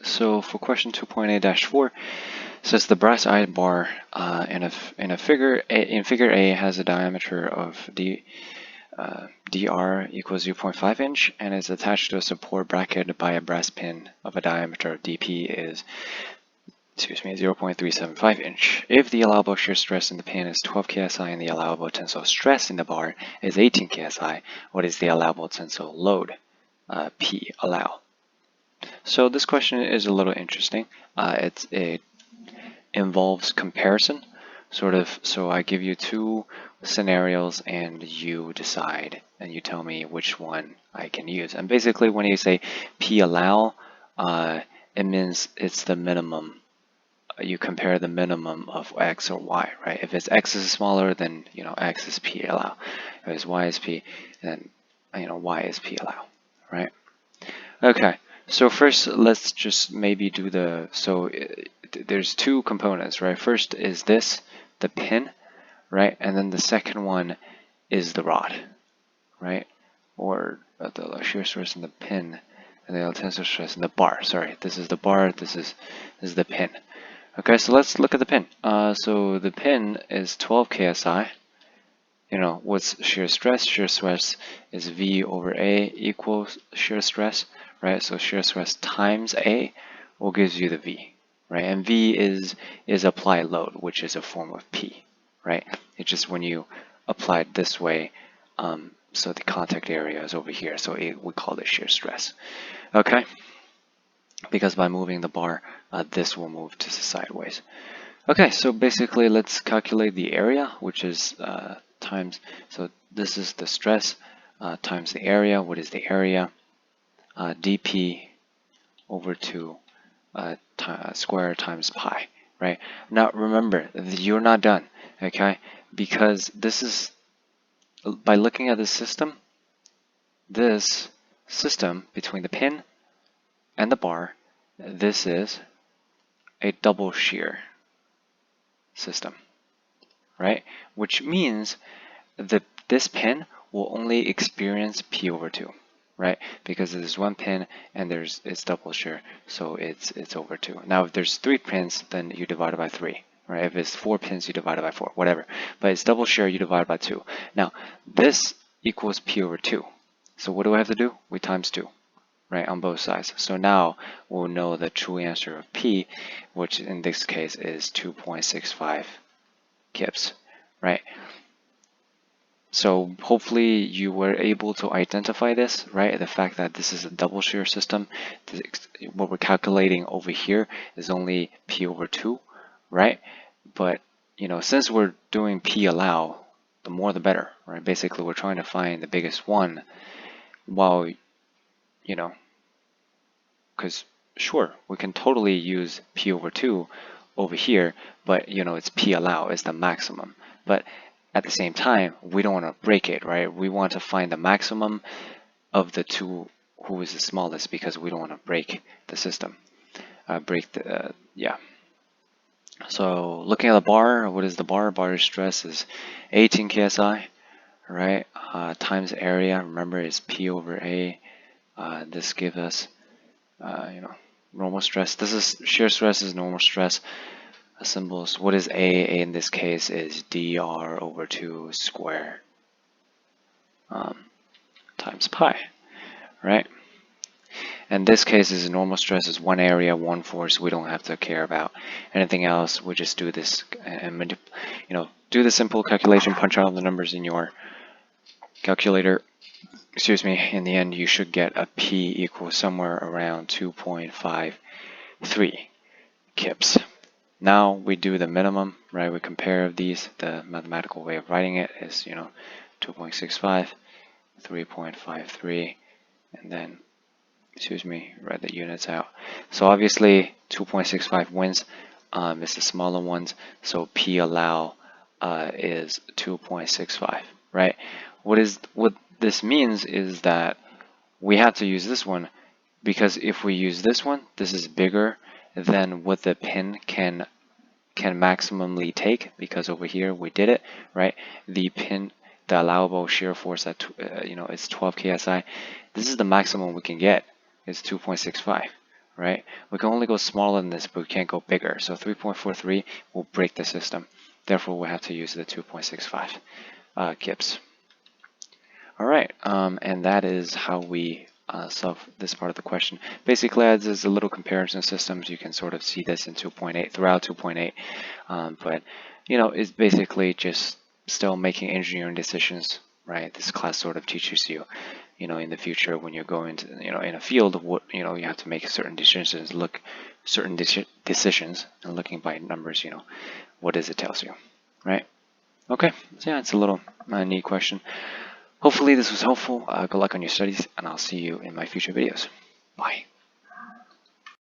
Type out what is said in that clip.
So for question 2.8-4, says the brass eye bar in figure A has a diameter of dr equals 0.5 inch and is attached to a support bracket by a brass pin of a diameter of dp is 0.375 inch. If the allowable shear stress in the pin is 12 ksi and the allowable tensile stress in the bar is 18 ksi, what is the allowable tensile load? P allow. So this question is a little interesting. It involves comparison, sort of. So I give you two scenarios and you decide and you tell me which one I can use. And basically when you say P allow, it means it's the minimum. You compare the minimum of x or y, right? If it's x is smaller, then x is P allow. If it's y is P, then y is P allow, right? Okay. So first, let's just maybe do there's two components, right? First is this, the pin, right? And then the second one is the rod, right? Or the shear stress in the pin and the tensile stress in the bar. Sorry, this is the bar, this is the pin. Okay, so let's look at the pin. So the pin is 12 ksi. What's shear stress? Shear stress is V over A equals shear stress, right? So shear stress times A will gives you the V, right? And V is applied load, which is a form of P, right? It's just when you apply it this way, so the contact area is over here, so we call it shear stress, okay? Because by moving the bar, this will move to the sideways. Okay, so basically let's calculate the area, which is times, so this is the stress times the area. What is the area? dp over 2 square times pi, right? Now remember, you're not done, okay? Because this is, by looking at this system between the pin and the bar, this is a double shear system, right? Which means that this pin will only experience P over 2, right? Because there's one pin and it's double shear, so it's over 2. Now if there's 3 pins, then you divide it by 3, right? If it's 4 pins, you divide it by 4, whatever. But it's double shear, you divide by 2. Now this equals P over 2. So what do I have to do? We times 2. Right, on both sides. So now we'll know the true answer of P, which in this case is 2.65 kips, right? So hopefully you were able to identify this, right? The fact that this is a double shear system, what we're calculating over here is only P over 2, right? But since we're doing P allow, the more the better, right? Basically we're trying to find the biggest one, while because sure, we can totally use P over 2 over here, but it's P allow is the maximum. But at the same time, we don't want to break it, right? We want to find the maximum of the two, who is the smallest, because we don't want to break the system. Yeah. So looking at the bar, what is the bar? Bar stress is 18 ksi, right? Times area, remember, is P over A. This gives us normal stress. This is shear stress is normal stress. Symbols. What is A? A in this case is dr over 2 square times pi, right? And this case is normal stress is one area, one force. We don't have to care about anything else. We just do this and do the simple calculation. Punch out the numbers in your calculator. Excuse me. In the end, you should get a P equals somewhere around 2.53 kips. Now we do the minimum, right? We compare these. The mathematical way of writing it is, 2.65, 3.53, and then, write the units out. So obviously 2.65 wins. It's the smaller ones. So P allow is 2.65, right? What this means is that we have to use this one, because if we use this one, this is bigger than what the pin can maximally take, because over here we did it, right? The allowable shear force at it's 12 ksi. This is the maximum we can get, is 2.65, right? We can only go smaller than this, but we can't go bigger. So 3.43 will break the system. Therefore, we'll have to use the 2.65 Gibbs. All right, and that is how we solve this part of the question. Basically, as there's a little comparison systems, you can sort of see this in 2.8, throughout 2.8, but you know, it's basically just still making engineering decisions, right? This class sort of teaches you, you know, in the future when you're going to, you know, in a field, what, you know, you have to make certain decisions, decisions, and looking by numbers, you know, what does it tells you, right? Okay, so yeah, it's a little neat question. Hopefully this was helpful. Good luck on your studies, and I'll see you in my future videos. Bye.